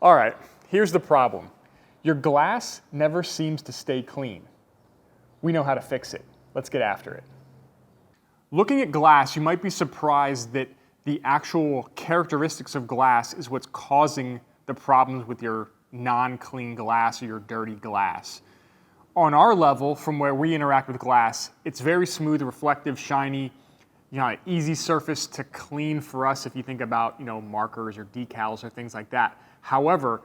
All right, here's the problem. Your glass never seems to stay clean. We know how to fix it. Let's get after it. Looking at glass, you might be surprised that the actual characteristics of glass is what's causing the problems with your non-clean glass or your dirty glass. On our level, from where we interact with glass, it's very smooth, reflective, shiny, an easy surface to clean for us if you think about, markers or decals or things like that. However,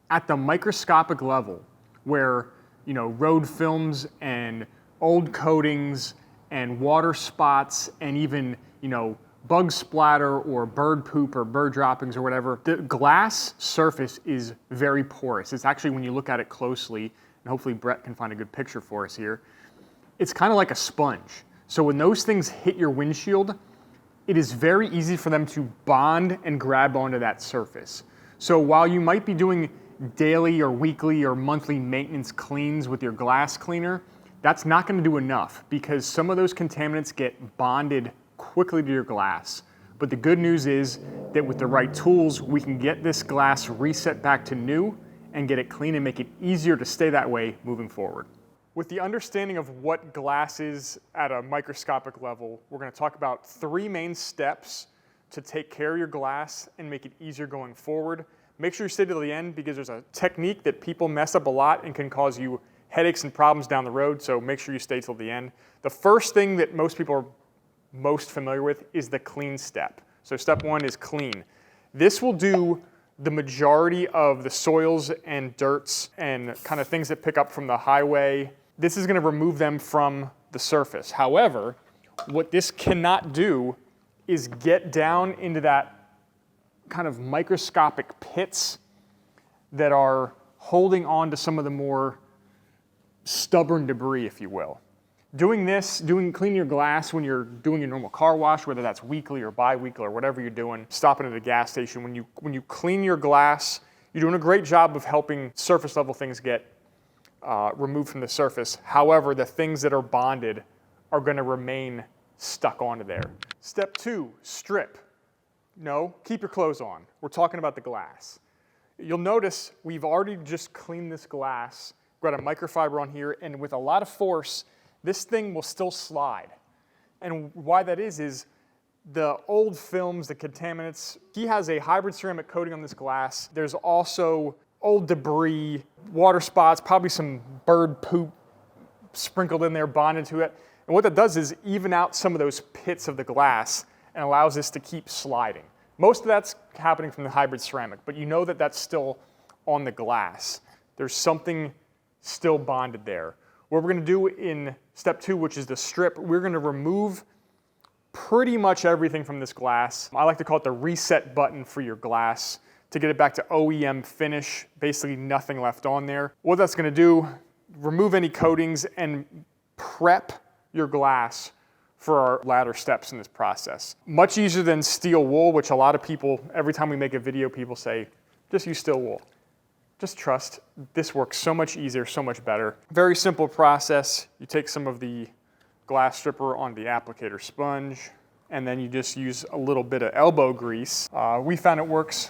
at the microscopic level, where, road films and old coatings and water spots and even, bug splatter or bird poop or bird droppings or whatever, the glass surface is very porous. It's actually, when you look at it closely, and hopefully Brett can find a good picture for us here, it's kind of like a sponge. So when those things hit your windshield, it is very easy for them to bond and grab onto that surface. So while you might be doing daily or weekly or monthly maintenance cleans with your glass cleaner, that's not going to do enough because some of those contaminants get bonded quickly to your glass. But the good news is that with the right tools, we can get this glass reset back to new and get it clean and make it easier to stay that way moving forward. With the understanding of what glass is at a microscopic level, we're going to talk about 3 main steps to take care of your glass and make it easier going forward. Make sure you stay till the end because there's a technique that people mess up a lot and can cause you headaches and problems down the road, so make sure you stay till the end. The first thing that most people are most familiar with is the clean step. So step 1 is clean. This will do the majority of the soils and dirts and kind of things that pick up from the highway. This is going to remove them from the surface. However, what this cannot do is get down into that kind of microscopic pits that are holding on to some of the more stubborn debris, if you will. Cleaning your glass when you're doing your normal car wash, whether that's weekly or bi-weekly or whatever you're doing, stopping at a gas station, when you clean your glass, you're doing a great job of helping surface level things get removed from the surface. However, the things that are bonded are going to remain stuck onto there. Step 2, strip. No, keep your clothes on. We're talking about the glass. You'll notice we've already just cleaned this glass. We've got a microfiber on here, and with a lot of force, this thing will still slide. And why that is the old films, the contaminants, he has a hybrid ceramic coating on this glass. There's also old debris, water spots, probably some bird poop sprinkled in there, bonded to it. And what that does is even out some of those pits of the glass and allows this to keep sliding. Most of that's happening from the hybrid ceramic, but you know that that's still on the glass. There's something still bonded there. What we're going to do in step 2, which is the strip, we're going to remove pretty much everything from this glass. I like to call it the reset button for your glass to get it back to OEM finish, basically nothing left on there. What that's going to do, remove any coatings and prep your glass for our latter steps in this process. Much easier than steel wool, which a lot of people, every time we make a video, people say, just use steel wool. Just trust, this works so much easier, so much better. Very simple process. You take some of the glass stripper on the applicator sponge, and then you just use a little bit of elbow grease. We found it works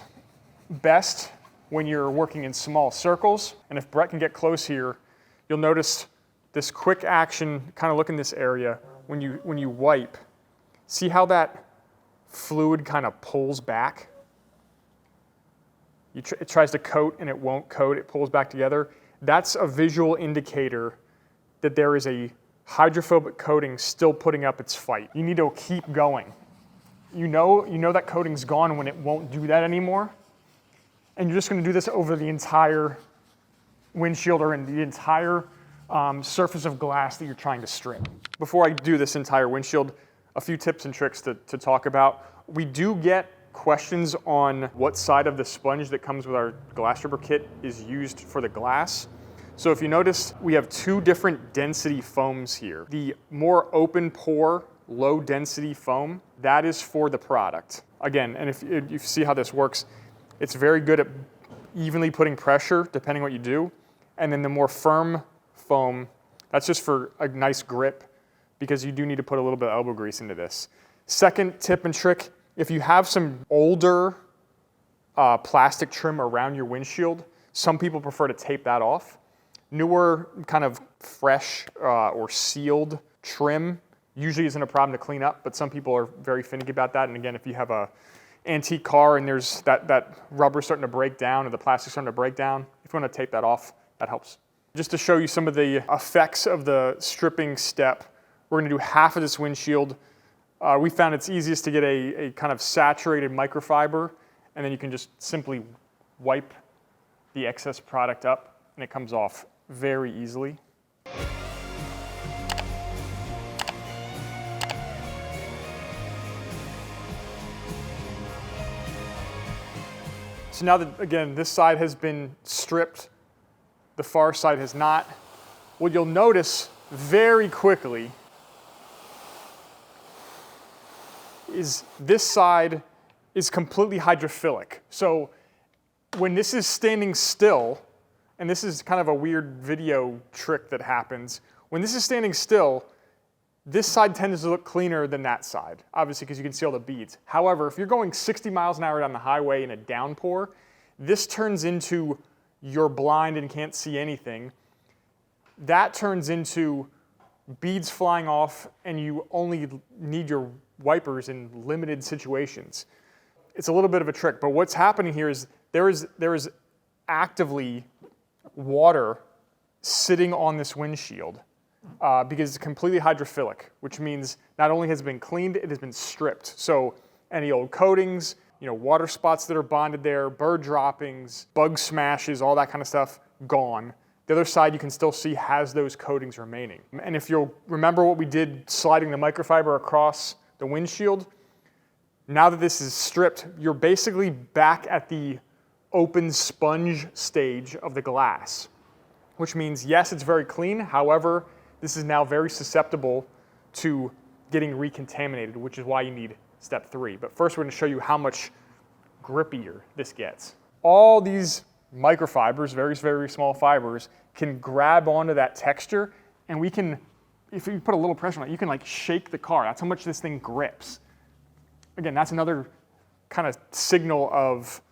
best when you're working in small circles. And if Brett can get close here, you'll notice this quick action, kind of look in this area, when you wipe, see how that fluid kind of pulls back? It tries to coat and it won't coat, it pulls back together. That's a visual indicator that there is a hydrophobic coating still putting up its fight. You need to keep going. You know that coating's gone when it won't do that anymore. And you're just going to do this over the entire windshield or in the entire surface of glass that you're trying to strip. Before I do this entire windshield, a few tips and tricks to talk about. We do get questions on what side of the sponge that comes with our glass stripper kit is used for the glass. So if you notice, we have 2 different density foams here. The more open pore, low density foam, that is for the product. Again, and if you see how this works, it's very good at evenly putting pressure depending what you do. And then the more firm foam, that's just for a nice grip because you do need to put a little bit of elbow grease into this. Second tip and trick, if you have some older plastic trim around your windshield. Some people prefer to tape that off. Newer kind of fresh or sealed trim usually isn't a problem to clean up, but some people are very finicky about that. And again, if you have a antique car and there's that rubber starting to break down or the plastic starting to break down, if you want to tape that off, that helps. Just to show you some of the effects of the stripping step, we're going to do half of this windshield. We found it's easiest to get a kind of saturated microfiber, and then you can just simply wipe the excess product up, and it comes off very easily. So now that, again, this side has been stripped, the far side has not, what you'll notice very quickly is this side is completely hydrophilic. So when this is standing still, and this is kind of a weird video trick that happens, when this is standing still, this side tends to look cleaner than that side, obviously because you can see all the beads. However, if you're going 60 miles an hour down the highway in a downpour, this turns into you're blind and can't see anything. That turns into beads flying off, and you only need your wipers in limited situations. It's a little bit of a trick, but what's happening here is there is actively water sitting on this windshield because it's completely hydrophilic, which means not only has it been cleaned, it has been stripped. So any old coatings, water spots that are bonded there, bird droppings, bug smashes, all that kind of stuff, gone. The other side you can still see has those coatings remaining. And if you'll remember what we did sliding the microfiber across the windshield, now that this is stripped, you're basically back at the open sponge stage of the glass, which means, yes, it's very clean. However, this is now very susceptible to getting recontaminated, which is why you need step 3. But first, we're going to show you how much grippier this gets. All these microfibers, very, very small fibers, can grab onto that texture, and we can, if you put a little pressure on it, you can like shake the car. That's how much this thing grips. Again, that's another kind of signal of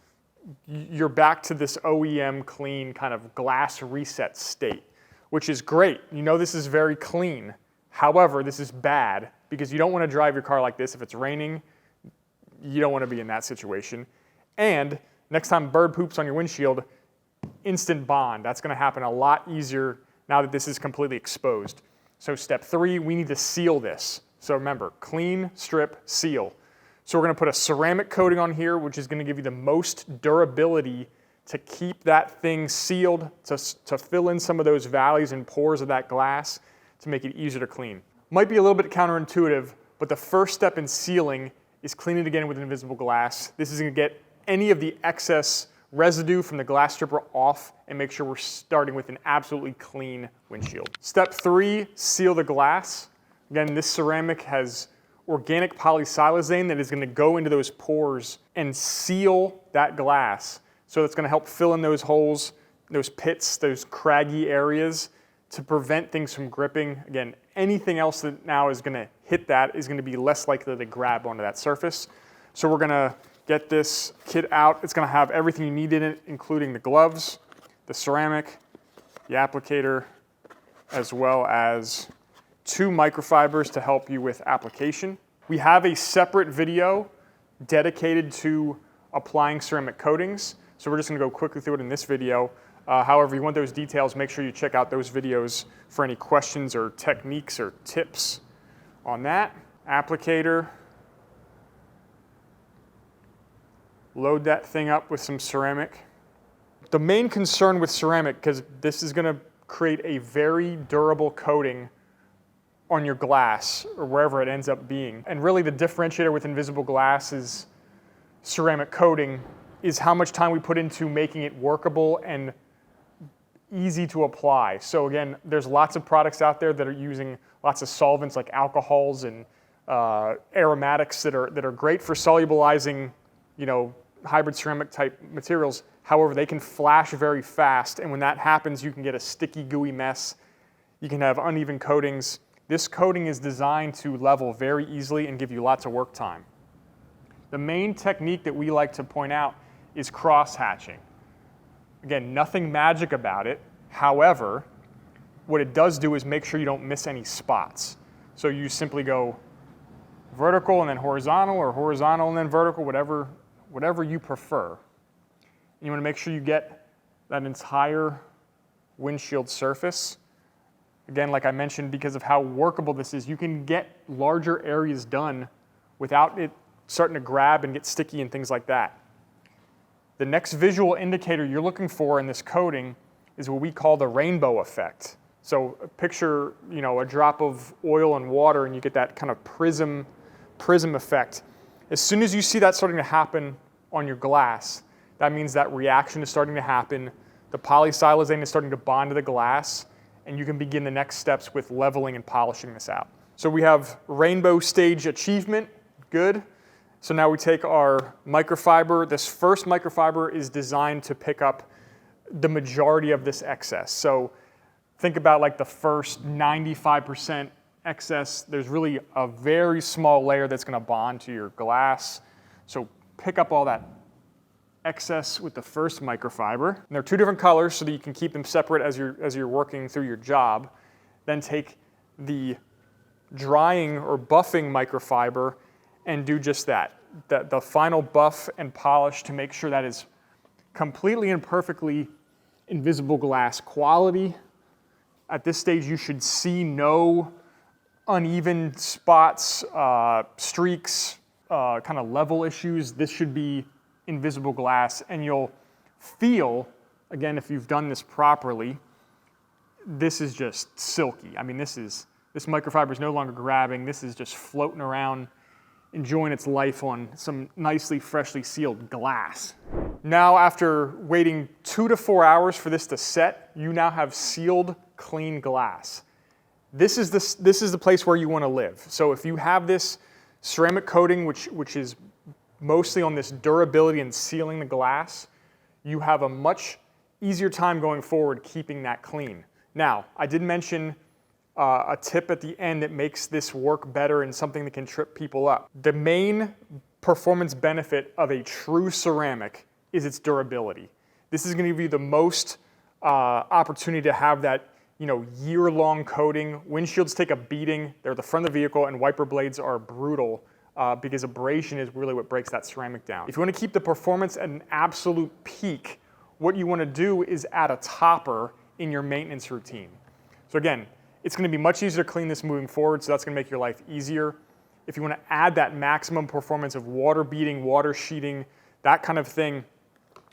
you're back to this OEM clean kind of glass reset state, which is great. This is very clean. However, this is bad because you don't want to drive your car like this. If it's raining, you don't want to be in that situation. And next time bird poops on your windshield, instant bond. That's going to happen a lot easier now that this is completely exposed. So step 3, we need to seal this. So remember, clean, strip, seal. So we're going to put a ceramic coating on here, which is going to give you the most durability to keep that thing sealed, to fill in some of those valleys and pores of that glass to make it easier to clean. Might be a little bit counterintuitive, but the first step in sealing is clean it again with invisible glass. This is going to get any of the excess residue from the glass stripper off and make sure we're starting with an absolutely clean windshield. Step 3, seal the glass. Again, this ceramic has organic polysilazane that is going to go into those pores and seal that glass. So it's going to help fill in those holes, those pits, those craggy areas to prevent things from gripping. Again, anything else that now is going to hit that is going to be less likely to grab onto that surface. So we're going to get this kit out. It's going to have everything you need in it, including the gloves, the ceramic, the applicator, as well as 2 microfibers to help you with application. We have a separate video dedicated to applying ceramic coatings, so we're just going to go quickly through it in this video. However, if you want those details, make sure you check out those videos for any questions or techniques or tips on that. Applicator. Load that thing up with some ceramic. The main concern with ceramic, because this is going to create a very durable coating on your glass or wherever it ends up being. And really the differentiator with invisible glass is ceramic coating is how much time we put into making it workable and easy to apply. So again, there's lots of products out there that are using lots of solvents like alcohols and aromatics that are great for solubilizing, hybrid ceramic type materials. However, they can flash very fast, and when that happens, you can get a sticky, gooey mess. You can have uneven coatings. This coating is designed to level very easily and give you lots of work time. The main technique that we like to point out is cross-hatching. Again, nothing magic about it. However, what it does do is make sure you don't miss any spots. So you simply go vertical and then horizontal, or horizontal and then vertical, whatever you prefer. And you want to make sure you get that entire windshield surface. Again, like I mentioned, because of how workable this is, you can get larger areas done without it starting to grab and get sticky and things like that. The next visual indicator you're looking for in this coating is what we call the rainbow effect. So picture, a drop of oil and water and you get that kind of prism effect. As soon as you see that starting to happen on your glass, that means that reaction is starting to happen. The polysilazane is starting to bond to the glass, and you can begin the next steps with leveling and polishing this out. So we have rainbow stage achievement, good. So now we take our microfiber. This first microfiber is designed to pick up the majority of this excess. So think about like the first 95% excess. There's really a very small layer that's gonna bond to your glass. So pick up all that excess with the first microfiber. And they're two different colors so that you can keep them separate as you're working through your job. Then take the drying or buffing microfiber and do just that. The final buff and polish to make sure that is completely and perfectly invisible glass quality. At this stage, you should see no uneven spots, streaks, kind of level issues. This should be invisible glass, and you'll feel, again, if you've done this properly, this is just silky. I mean, this microfiber is no longer grabbing. This is just floating around, enjoying its life on some nicely, freshly sealed glass. Now, after waiting 2 to 4 hours for this to set, you now have sealed, clean glass. This is the place where you want to live. So if you have this ceramic coating, which is mostly on this durability and sealing the glass, you have a much easier time going forward keeping that clean. Now, I did mention a tip at the end that makes this work better and something that can trip people up. The main performance benefit of a true ceramic is its durability. This is going to give you the most opportunity to have that year-long coating. Windshields take a beating. They're the front of the vehicle, and wiper blades are brutal. Because abrasion is really what breaks that ceramic down. If you want to keep the performance at an absolute peak, what you want to do is add a topper in your maintenance routine. So again, it's going to be much easier to clean this moving forward, so that's going to make your life easier. If you want to add that maximum performance of water beading, water sheeting, that kind of thing,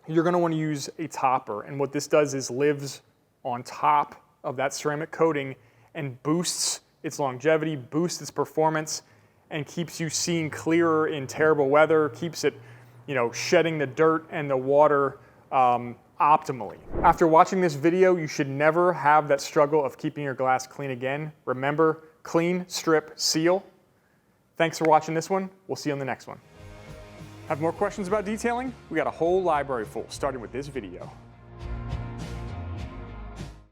you're going to want to use a topper. And what this does is lives on top of that ceramic coating and boosts its longevity, boosts its performance, and keeps you seeing clearer in terrible weather, keeps it, shedding the dirt and the water optimally. After watching this video, you should never have that struggle of keeping your glass clean again. Remember, clean, strip, seal. Thanks for watching this one. We'll see you on the next one. Have more questions about detailing? We got a whole library full, starting with this video.